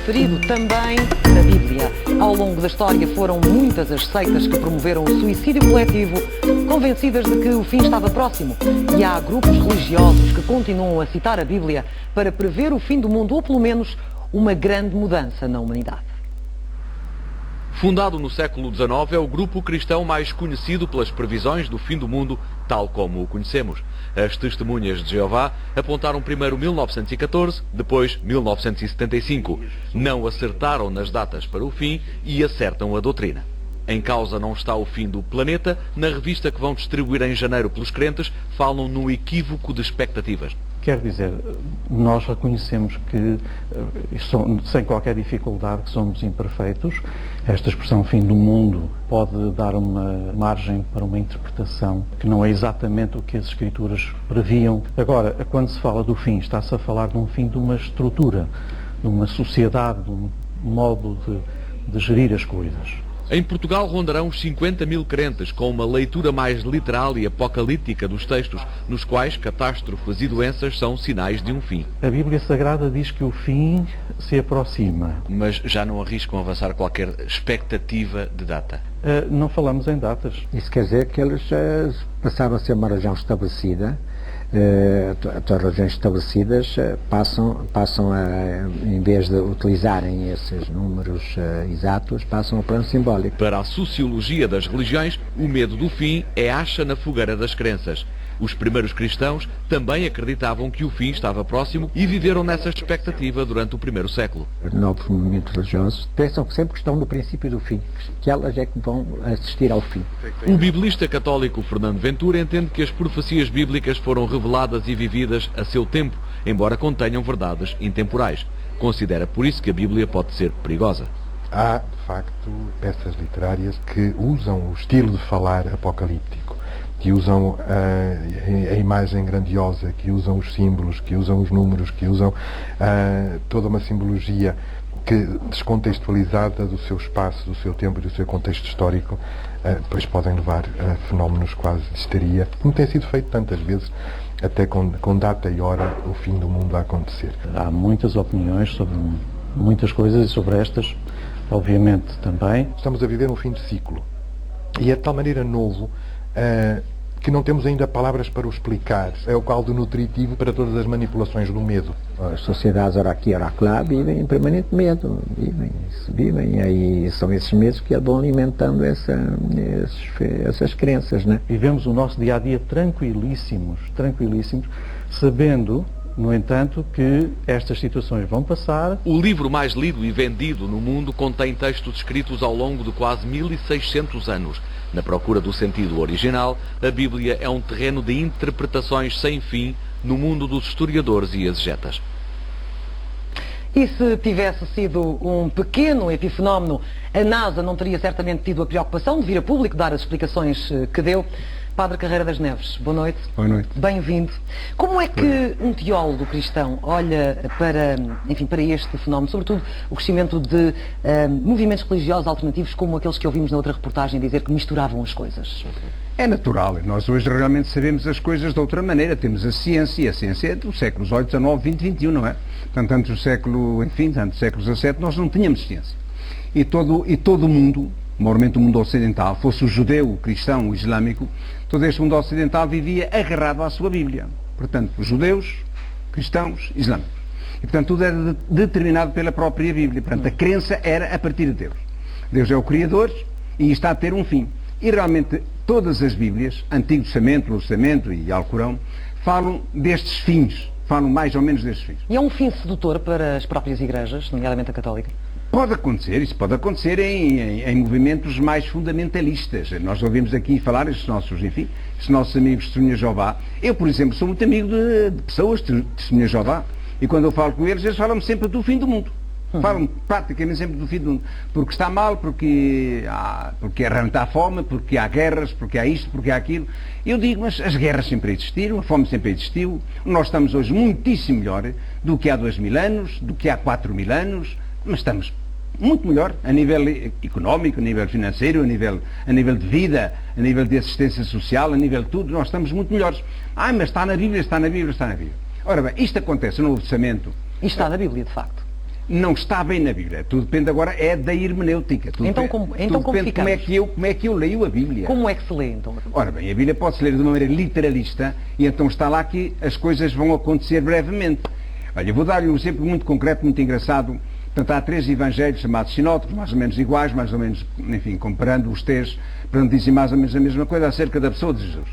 preferido também a Bíblia. Ao longo da história foram muitas as seitas que promoveram o suicídio coletivo, convencidas de que o fim estava próximo. E há grupos religiosos que continuam a citar a Bíblia para prever o fim do mundo, ou pelo menos uma grande mudança na humanidade. Fundado no século XIX, é o grupo cristão mais conhecido pelas previsões do fim do mundo, tal como o conhecemos. As Testemunhas de Jeová apontaram primeiro 1914, depois 1975. Não acertaram nas datas para o fim e acertam a doutrina. Em causa não está o fim do planeta. Na revista que vão distribuir em janeiro pelos crentes, falam no equívoco de expectativas. Quer dizer, nós reconhecemos que, sem qualquer dificuldade, que somos imperfeitos. Esta expressão fim do mundo pode dar uma margem para uma interpretação que não é exatamente o que as Escrituras previam. Agora, quando se fala do fim, está-se a falar de um fim de uma estrutura, de uma sociedade, de um modo de gerir as coisas. Em Portugal rondarão os 50 mil crentes, com uma leitura mais literal e apocalíptica dos textos, nos quais catástrofes e doenças são sinais de um fim. A Bíblia Sagrada diz que o fim se aproxima. Mas já não arriscam avançar qualquer expectativa de data? Não falamos em datas. Isso quer dizer que eles passaram a ser uma região estabelecida. As regiões estabelecidas passam a, em vez de utilizarem esses números exatos, passam ao plano simbólico. Para a sociologia das religiões, o medo do fim é acha na fogueira das crenças. Os primeiros cristãos também acreditavam que o fim estava próximo e viveram nessa expectativa durante o primeiro século. Os novos movimentos religiosos pensam sempre que estão no princípio do fim, que elas é que vão assistir ao fim. O biblista católico Fernando Ventura entende que as profecias bíblicas foram reveladas e vividas a seu tempo, embora contenham verdades intemporais. Considera por isso que a Bíblia pode ser perigosa. Há, de facto, peças literárias que usam o estilo de falar apocalíptico, que usam a imagem grandiosa, que usam os símbolos, que usam os números, que usam toda uma simbologia descontextualizada do seu espaço, do seu tempo e do seu contexto histórico, depois podem levar a fenómenos quase de histeria, como tem sido feito tantas vezes, até com data e hora o fim do mundo a acontecer. Há muitas opiniões sobre muitas coisas e sobre estas, obviamente, também. Estamos a viver um fim de ciclo e é de tal maneira novo que não temos ainda palavras para o explicar. É o caldo nutritivo para todas as manipulações do medo. As sociedades, ora aqui, ora lá, vivem em permanente medo. Vivem. E aí são esses medos que vão alimentando essas crenças, né? Vivemos o nosso dia-a-dia tranquilíssimos, sabendo, no entanto, que estas situações vão passar. O livro mais lido e vendido no mundo contém textos escritos ao longo de quase 1600 anos. Na procura do sentido original, a Bíblia é um terreno de interpretações sem fim no mundo dos historiadores e exegetas. E se tivesse sido um pequeno epifenómeno, a NASA não teria certamente tido a preocupação de vir a público dar as explicações que deu. Padre Carreira das Neves, boa noite. Boa noite. Bem-vindo. Como é que um teólogo cristão olha para este fenómeno, sobretudo o crescimento de movimentos religiosos alternativos como aqueles que ouvimos na outra reportagem dizer que misturavam as coisas? É natural. Nós hoje realmente sabemos as coisas de outra maneira. Temos a ciência, e a ciência é dos séculos XVIII, XIX, XX, XXI, não é? Portanto, antes do século XVII, nós não tínhamos ciência. E todo o mundo, maiormente o mundo ocidental, fosse o judeu, o cristão, o islâmico, todo este mundo ocidental vivia agarrado à sua Bíblia. Portanto, judeus, cristãos, islâmicos. E, portanto, tudo era determinado pela própria Bíblia. Portanto, a crença era a partir de Deus. Deus é o Criador e está a ter um fim. E, realmente, todas as Bíblias, Antigo Testamento, Novo Testamento e Alcorão, falam destes fins. Falam mais ou menos destes fins. E é um fim sedutor para as próprias igrejas, nomeadamente a católica? Pode acontecer, isso pode acontecer em movimentos mais fundamentalistas. Nós ouvimos aqui falar, estes nossos amigos de Testemunhas de Jeová. Eu, por exemplo, sou muito amigo de pessoas de Testemunhas de Jeová, e quando eu falo com eles falam sempre do fim do mundo. Falam praticamente sempre do fim do mundo. Porque está mal, porque realmente há fome, porque há guerras, porque há isto, porque há aquilo. Eu digo, mas as guerras sempre existiram, a fome sempre existiu. Nós estamos hoje muitíssimo melhor do que há 2000 anos, do que há 4000 anos, mas estamos muito melhor a nível económico, a nível financeiro, a nível de vida, a nível de assistência social, a nível de tudo, nós estamos muito melhores. Mas está na Bíblia, está na Bíblia, está na Bíblia. Ora bem, isto acontece no Novo Testamento. Isto está na Bíblia, de facto. não está bem na Bíblia. Tudo depende agora da hermenêutica. Tudo Então, depende como de como é que eu leio a Bíblia. Como é que se lê, então? Ora bem, a Bíblia pode-se ler de uma maneira literalista e então está lá que as coisas vão acontecer brevemente. Olha, eu vou dar-lhe um exemplo muito concreto, muito engraçado. Portanto, há 3 evangelhos chamados sinóticos, mais ou menos iguais, mais ou menos, enfim, comparando os 3, portanto, dizem mais ou menos a mesma coisa acerca da pessoa de Jesus.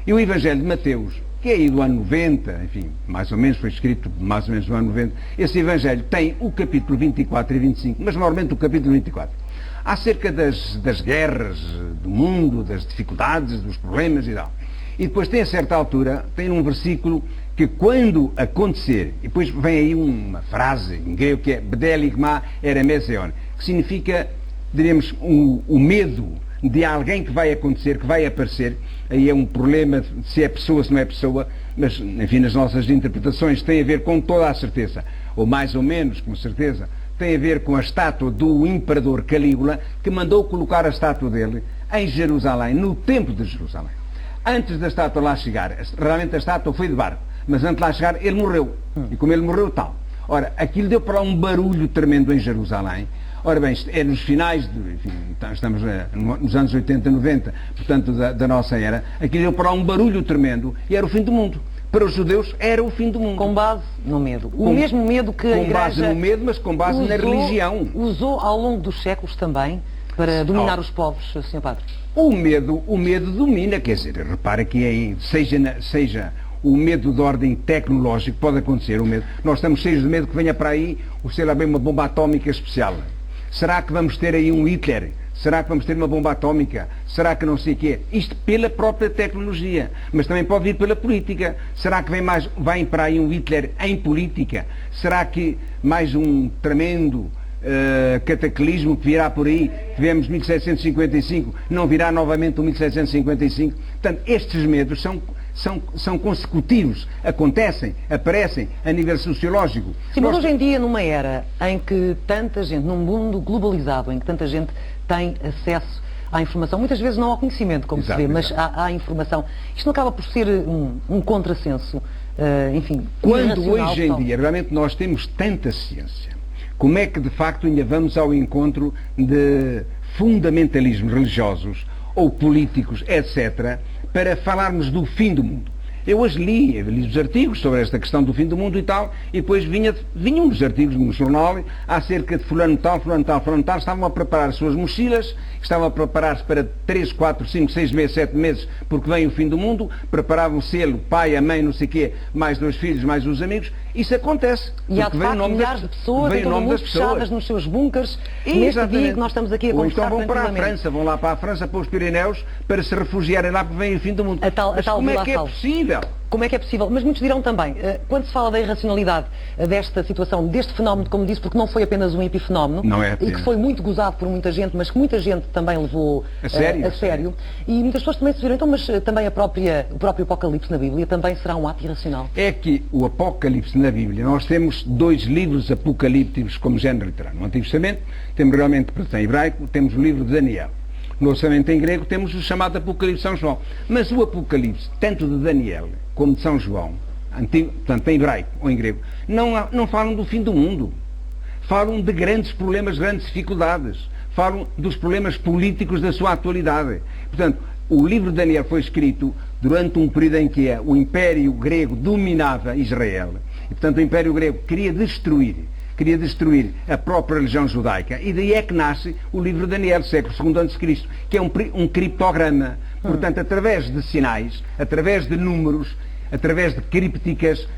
E o Evangelho de Mateus, que é aí do ano 90, enfim, mais ou menos, foi escrito mais ou menos no ano 90, esse Evangelho tem o capítulo 24 e 25, mas normalmente o capítulo 24, acerca das guerras do mundo, das dificuldades, dos problemas e tal. E depois tem a certa altura, tem um versículo que quando acontecer, e depois vem aí uma frase em grego que é Bdeligma erameseon, que significa, diríamos, o medo de alguém que vai acontecer, que vai aparecer. Aí é um problema se é pessoa, se não é pessoa, mas, enfim, nas nossas interpretações tem a ver com toda a certeza, ou mais ou menos com certeza, tem a ver com a estátua do imperador Calígula, que mandou colocar a estátua dele em Jerusalém, no templo de Jerusalém. Antes da estátua lá chegar, realmente a estátua foi de barco, mas antes de lá chegar ele morreu. E como ele morreu, tal. Ora, aquilo deu para lá um barulho tremendo em Jerusalém. Ora bem, é nos finais, enfim, estamos nos anos 80, 90, portanto, da nossa era, aquilo deu para lá um barulho tremendo e era o fim do mundo. Para os judeus era o fim do mundo. Com base no medo. O mesmo medo que a Igreja... Com base no medo, mas com base na religião. Usou ao longo dos séculos também para dominar os povos, Sr. Padre? O medo domina, quer dizer, repara que aí, seja o medo de ordem tecnológica, pode acontecer o medo. Nós estamos cheios de medo que venha para aí, sei lá bem, uma bomba atómica especial. Será que vamos ter aí um Hitler? Será que vamos ter uma bomba atómica? Será que não sei o quê? Isto pela própria tecnologia, mas também pode vir pela política. Será que vem para aí um Hitler em política? Será que mais um tremendo cataclismo que virá por aí? Tivemos 1755, não virá novamente o 1755? Portanto, estes medos são consecutivos, acontecem, aparecem a nível sociológico. Sim, mas hoje em dia, numa era em que tanta gente, num mundo globalizado, em que tanta gente tem acesso à informação, muitas vezes não ao conhecimento, como se vê, mas à informação, isto não acaba por ser um contrassenso, enfim, quando hoje em dia realmente nós temos tanta ciência, como é que de facto ainda vamos ao encontro de fundamentalismos religiosos ou políticos, etc., para falarmos do fim do mundo? Eu hoje li os artigos sobre esta questão do fim do mundo e tal, e depois vinham uns artigos no jornal acerca de fulano tal, estavam a preparar as suas mochilas, estavam a preparar-se para 3, 4, 5, 6 meses, 7 meses, porque vem o fim do mundo, preparavam-se ele, o pai, a mãe, não sei o quê, mais 2 filhos, mais os amigos. Isso acontece. E há de facto milhares de pessoas em todo o mundo fechadas nos seus bunkers, neste dia que nós estamos aqui a conversar. Ou então vão para a França, vão lá para a França, para os Pirineus, para se refugiarem lá porque vem o fim do mundo. Mas como é que é possível? Como é que é possível? Mas muitos dirão também, quando se fala da irracionalidade desta situação, deste fenómeno, como disse, porque não foi apenas um epifenómeno, e que foi muito gozado por muita gente, mas que muita gente também levou a sério, e muitas pessoas também se viram, então, mas também o próprio Apocalipse na Bíblia também será um ato irracional? É que o Apocalipse na Bíblia, nós temos 2 livros apocalípticos como género literário. No Antigo Testamento temos realmente, em hebraico, temos o livro de Daniel. No Testamento em grego temos o chamado Apocalipse de São João. Mas o Apocalipse, tanto de Daniel como de São João, tanto em hebraico ou em grego, não falam do fim do mundo. Falam de grandes problemas, grandes dificuldades. Falam dos problemas políticos da sua atualidade. Portanto, o livro de Daniel foi escrito durante um período em que o Império Grego dominava Israel. E, portanto, o Império Grego queria destruir a própria religião judaica, e daí é que nasce o livro de Daniel, século II a.C., que é um criptograma. Portanto, através de sinais, através de números, através de crípticas,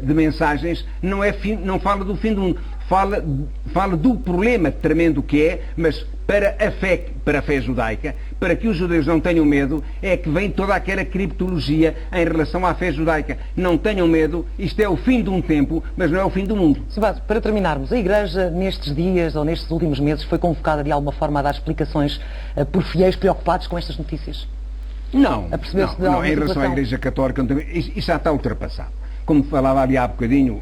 de mensagens, não fala do fim do mundo, fala do problema tremendo que é, mas para a fé judaica, para que os judeus não tenham medo, é que vem toda aquela criptologia em relação à fé judaica. Não tenham medo, isto é o fim de um tempo, mas não é o fim do mundo. Sebastio, para terminarmos, a Igreja nestes dias ou nestes últimos meses foi convocada de alguma forma a dar explicações por fiéis preocupados com estas notícias? Não, em relação à Igreja Católica, isso já está ultrapassado. Como falava ali há bocadinho,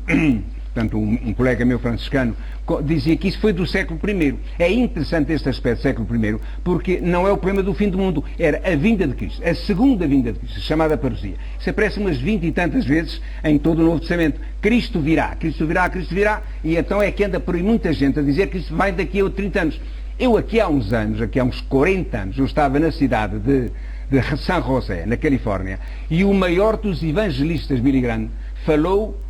portanto um colega meu franciscano, dizia que isso foi do século I. É interessante este aspecto do século I, porque não é o problema do fim do mundo, era a vinda de Cristo, a segunda vinda de Cristo, chamada parousia. Isso aparece umas 20 e tantas vezes em todo o Novo Testamento. Cristo virá, Cristo virá, Cristo virá, e então é que anda por aí muita gente a dizer que isso vai daqui a 30 anos. Eu aqui há uns anos, aqui há uns 40 anos, eu estava na cidade de San José, na Califórnia, e o maior dos evangelistas, Billy Graham, falou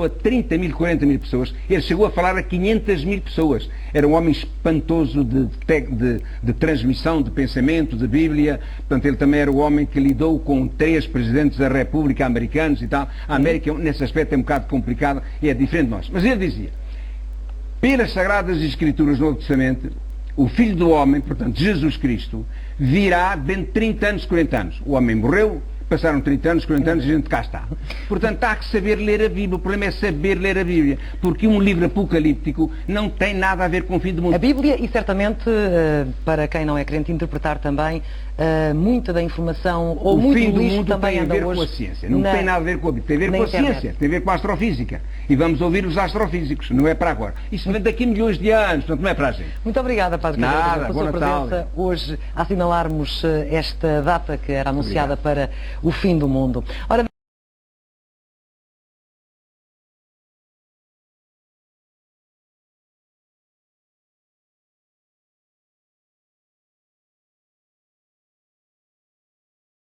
a 30 mil, 40 mil pessoas. Ele chegou a falar a 500 mil pessoas. Era um homem espantoso de transmissão de pensamento, de Bíblia. Portanto, ele também era o homem que lidou com 3 presidentes da República americanos e tal. A América, nesse aspecto, é um bocado complicada e é diferente de nós. Mas ele dizia, pelas Sagradas Escrituras do Novo Testamento, o Filho do Homem, portanto, Jesus Cristo, virá dentro de 30 anos, 40 anos. O homem morreu, passaram 30 anos, 40 anos e a gente cá está. Portanto, há que saber ler a Bíblia. O problema é saber ler a Bíblia. Porque um livro apocalíptico não tem nada a ver com o fim do mundo. A Bíblia e certamente, para quem não é crente, interpretar também muita da informação, ou muito fim do lixo mundo também tem a anda ver hoje com a ciência. Não tem nada a ver com a Bíblia. Tem a ver com a ciência. Tem a ver com a astrofísica. E vamos ouvir os astrofísicos. Não é para agora. Isso vem daqui a milhões de anos. Portanto, não é para a gente. Muito obrigada, Padre Nada, Carreira, pela sua Natal. presença hoje a assinalarmos esta data que era anunciada para o fim do mundo. Ora,